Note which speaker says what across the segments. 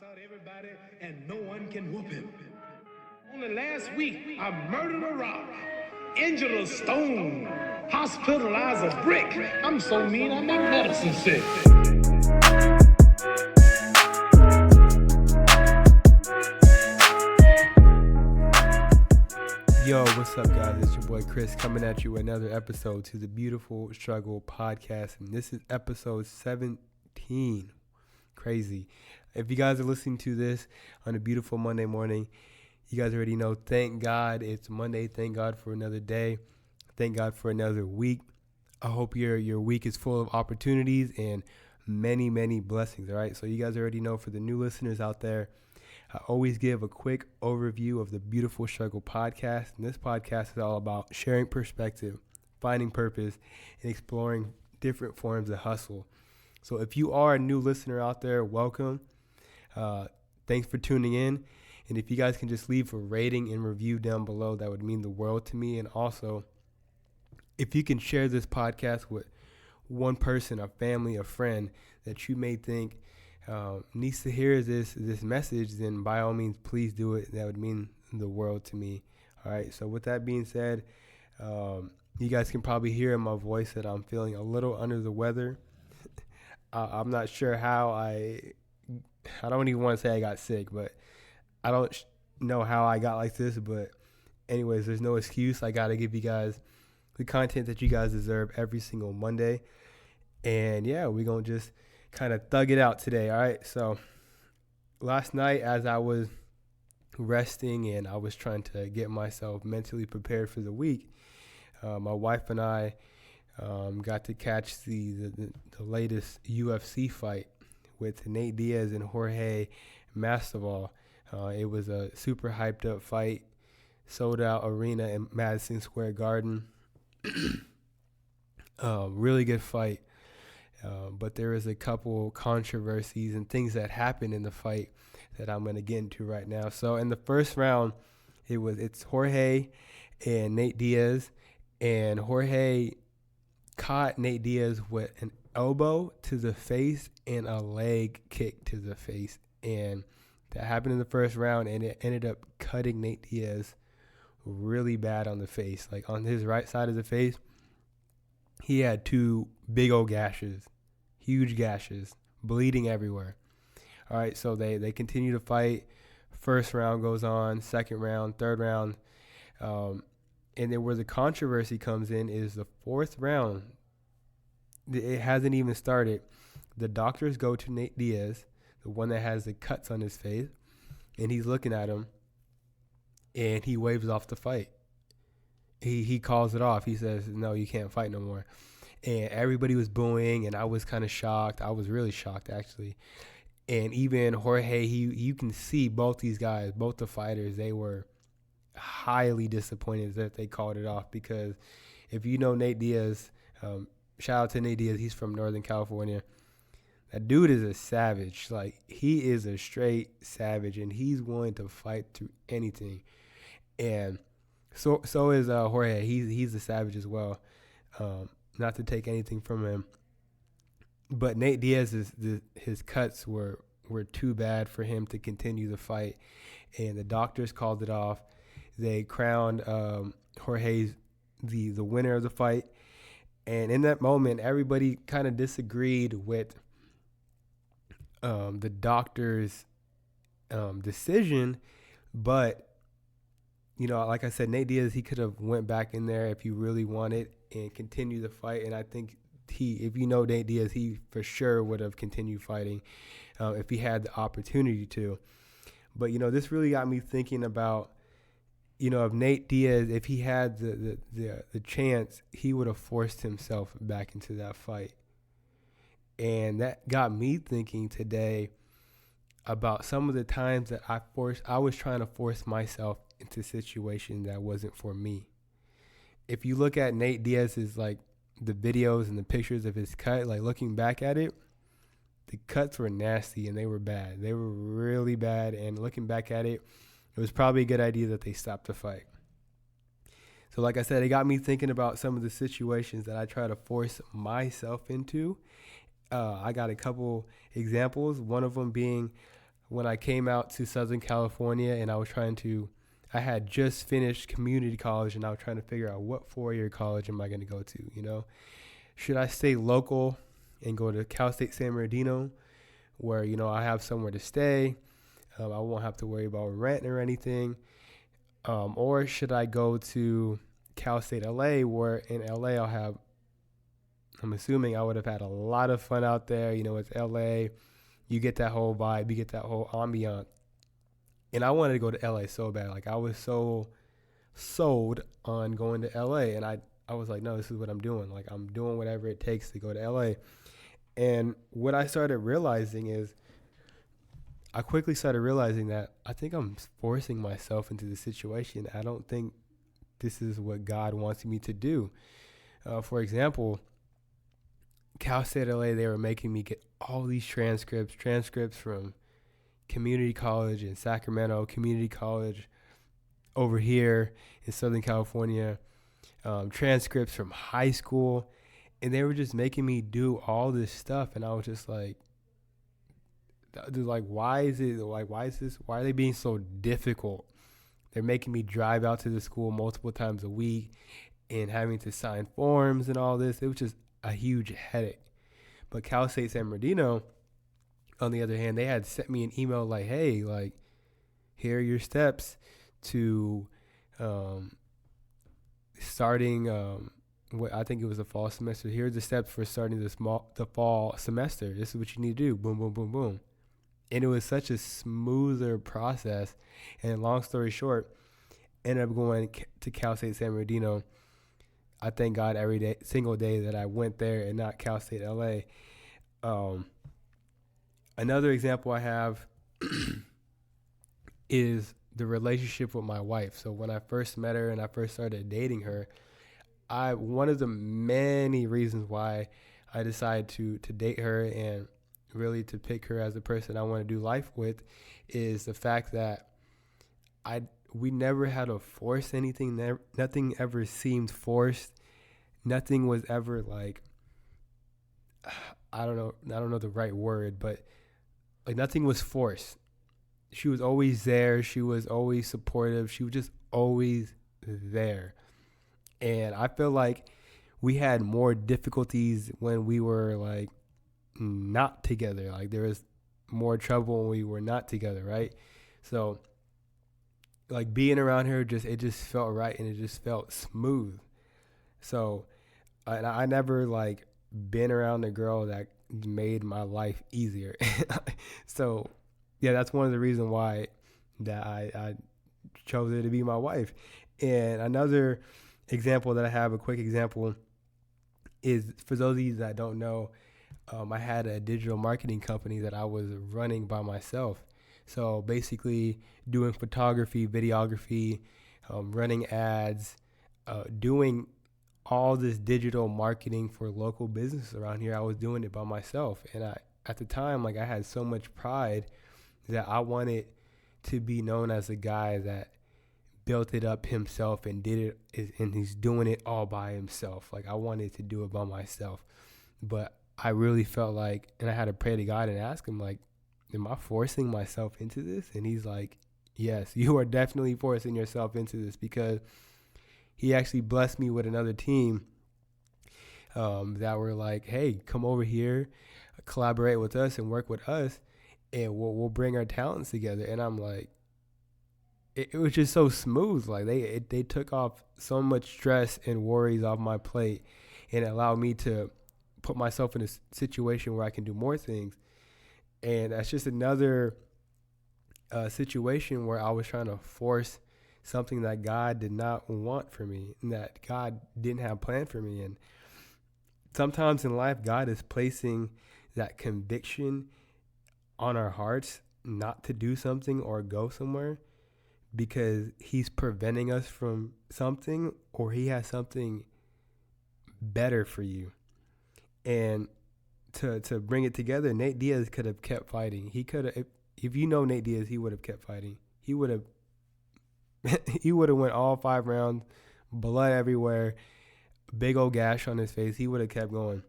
Speaker 1: out everybody, and no one can whoop him. Only last week, I murdered a rock, injured a stone, hospitalized a brick. I'm so mean, I make medicine sick.
Speaker 2: Yo, what's up, guys? It's your boy Chris coming at you with another episode to the Beautiful Struggle podcast, and this is episode 17. Crazy. If you guys are listening to this on a beautiful Monday morning, you guys already know, thank God it's Monday. Thank God for another day. Thank God for another week. I hope your week is full of opportunities and many, many blessings, all right? So you guys already know, for the new listeners out there, I always give a quick overview of the Beautiful Struggle podcast. And this podcast is all about sharing perspective, finding purpose, and exploring different forms of hustle. So if you are a new listener out there, welcome. Thanks for tuning in. And if you guys can just leave a rating and review down below, that would mean the world to me. And also, if you can share this podcast with one person, a family, a friend that you may think needs to hear this message, then by all means, please do it. That would mean the world to me. All right. So with that being said, you guys can probably hear in my voice that I'm feeling a little under the weather. I'm not sure how I don't even want to say I got sick, but I don't know how I got like this. But anyways, there's no excuse. I got to give you guys the content that you guys deserve every single Monday. And yeah, we're going to just kind of thug it out today. All right. So last night, as I was resting and I was trying to get myself mentally prepared for the week, my wife and I got to catch the latest UFC fight with Nate Diaz and Jorge Masvidal. It was a super hyped up fight, sold out arena in Madison Square Garden. Really good fight. But there is a couple controversies and things that happened in the fight that I'm going to get into right now. So in the first round, it's Jorge and Nate Diaz, and Jorge caught Nate Diaz with an elbow to the face and a leg kick to the face. And that happened in the first round, and it ended up cutting Nate Diaz really bad on the face. Like on his right side of the face, he had two big old gashes, huge gashes, bleeding everywhere. All right, so they continue to fight. First round goes on, second round, third round. And then where the controversy comes in is the fourth round. It hasn't even started. The doctors go to Nate Diaz, the one that has the cuts on his face, and he's looking at him, and he waves off the fight. He calls it off. He says, no, you can't fight no more. And everybody was booing, and I was kind of shocked. I was really shocked, actually. And even Jorge, you can see both these guys, both the fighters, they were highly disappointed that they called it off, because if you know Nate Diaz, shout out to Nate Diaz, he's from Northern California. That dude is a savage. Like, he is a straight savage, and he's willing to fight through anything. And so is Jorge. He's a savage as well. Not to take anything from him, but Nate Diaz's his cuts were too bad for him to continue the fight, and the doctors called it off. They crowned Jorge the winner of the fight, and in that moment, everybody kind of disagreed with the doctor's decision, but you know, like I said, Nate Diaz, he could have went back in there if he really wanted and continued the fight. And I think if you know Nate Diaz, he for sure would have continued fighting if he had the opportunity to. But, you know, this really got me thinking about, you know, if Nate Diaz, if he had the chance, he would have forced himself back into that fight. And that got me thinking today about some of the times that I was trying to force myself into a situation that wasn't for me. If you look at Nate Diaz's, like, the videos and the pictures of his cut, like, looking back at it, the cuts were nasty and they were bad. They were really bad. And looking back at it, it was probably a good idea that they stopped the fight. So like I said, it got me thinking about some of the situations that I try to force myself into. I got a couple examples. One of them being when I came out to Southern California and I had just finished community college and I was trying to figure out what 4-year college am I going to go to, you know? Should I stay local and go to Cal State San Bernardino where, you know, I have somewhere to stay? I won't have to worry about rent or anything. Or should I go to Cal State LA where in LA I'm assuming I would have had a lot of fun out there. You know, it's LA. You get that whole vibe. You get that whole ambiance. And I wanted to go to LA so bad. Like, I was so sold on going to LA. And I was like, no, this is what I'm doing. Like, I'm doing whatever it takes to go to LA. And what I started realizing is I quickly started realizing that I think I'm forcing myself into the situation. I don't think this is what God wants me to do. For example, Cal State LA, they were making me get all these transcripts from community college in Sacramento, community college over here in Southern California, transcripts from high school, and they were just making me do all this stuff, and I was just like, why is this? Why are they being so difficult? They're making me drive out to the school multiple times a week and having to sign forms and all this. It was just a huge headache. But Cal State San Bernardino, on the other hand, they had sent me an email like, hey, like, here are your steps to starting what I think it was a fall semester. Here's the steps for starting the fall semester. This is what you need to do. Boom, boom, boom, boom. And it was such a smoother process. And long story short, ended up going to Cal State San Bernardino. I thank God every single day that I went there and not Cal State LA. Another example I have is the relationship with my wife. So when I first met her and I first started dating her, one of the many reasons why I decided to date her and really to pick her as the person I want to do life with is the fact that we never had to force anything. Nothing ever seemed forced. Nothing was ever like, I don't know the right word, but like nothing was forced. She was always there. She was always supportive. She was just always there. And I feel like we had more difficulties when we were like not together. Like there was more trouble when we were not together, right? So like being around her, it just felt right and it just felt smooth. So and I never like been around a girl that made my life easier. So yeah, that's one of the reasons why that I chose her to be my wife. And another example that I have, a quick example, is for those of you that don't know, I had a digital marketing company that I was running by myself. So basically doing photography, videography, running ads, doing all this digital marketing for local businesses around here. I was doing it by myself. And at the time, like I had so much pride that I wanted to be known as a guy that built it up himself and did it, and he's doing it all by himself. Like I wanted to do it by myself. But I really felt like, and I had to pray to God and ask him, like, am I forcing myself into this? And he's like, yes, you are definitely forcing yourself into this, because he actually blessed me with another team that were like, hey, come over here, collaborate with us and work with us, and we'll bring our talents together. And I'm like, it was just so smooth. Like they took off so much stress and worries off my plate and allowed me to put myself in a situation where I can do more things. And that's just another situation where I was trying to force something that God did not want for me and that God didn't have planned for me. And sometimes in life, God is placing that conviction on our hearts not to do something or go somewhere because he's preventing us from something, or he has something better for you. And to bring it together, Nate Diaz could have kept fighting. He could have, if you know Nate Diaz, he would have kept fighting. He would have went all 5 rounds, blood everywhere, big old gash on his face. He would have kept going.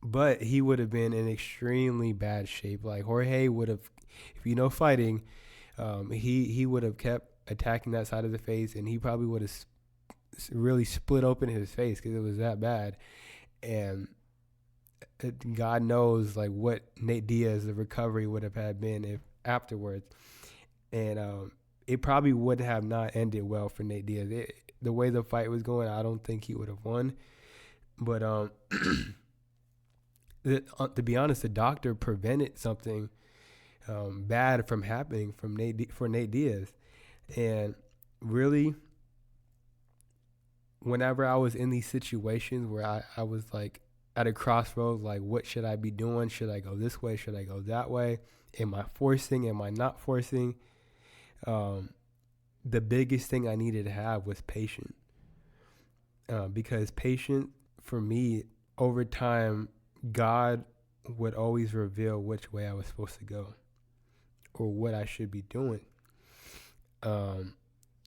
Speaker 2: but he would have been in extremely bad shape. Like Jorge would have, if you know fighting, he would have kept attacking that side of the face, and he probably would have really split open his face because it was that bad. And God knows like what Nate Diaz, the recovery would have had been if afterwards. And it probably would have not ended well for Nate Diaz. The way the fight was going, I don't think he would have won. But to be honest, the doctor prevented something bad from happening for Nate Diaz. And really, whenever I was in these situations where I was like at a crossroads, like what should I be doing? Should I go this way? Should I go that way? Am I forcing? Am I not forcing? The biggest thing I needed to have was patience. Because patience, for me, over time, God would always reveal which way I was supposed to go or what I should be doing. And,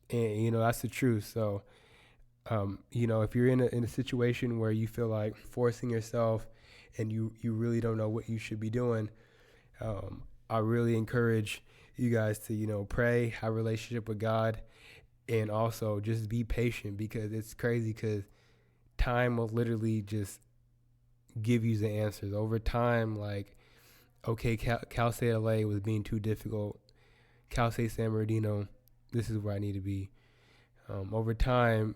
Speaker 2: that's the truth. So, if you're in a situation where you feel like forcing yourself and you really don't know what you should be doing, I really encourage you guys to, pray, have a relationship with God, and also just be patient, because it's crazy because time will literally just give you the answers. Over time, like, okay, Cal State LA was being too difficult. Cal State San Bernardino, this is where I need to be. Over time,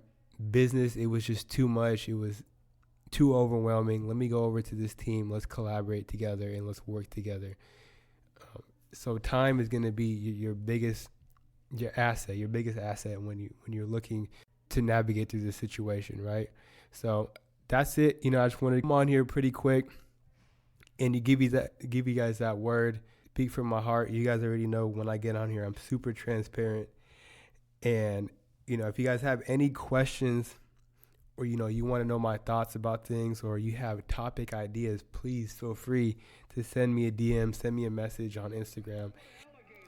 Speaker 2: business, it was just too much. It was too overwhelming. Let me go over to this team. Let's collaborate together and let's work together. So time is going to be your biggest asset when you're looking to navigate through this situation, right? So that's it. I just wanted to come on here pretty quick and give you guys that word. Speak from my heart. You guys already know when I get on here, I'm super transparent. And if you guys have any questions, or you want to know my thoughts about things, or you have topic ideas, please feel free to send me a DM, send me a message on Instagram.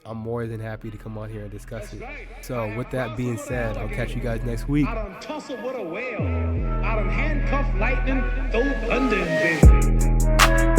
Speaker 2: I'm more than happy to come on here and discuss it. So with that being said, I'll catch you guys next week.
Speaker 1: I done tussle with a whale. I done handcuff lightning, throw thunder and bend.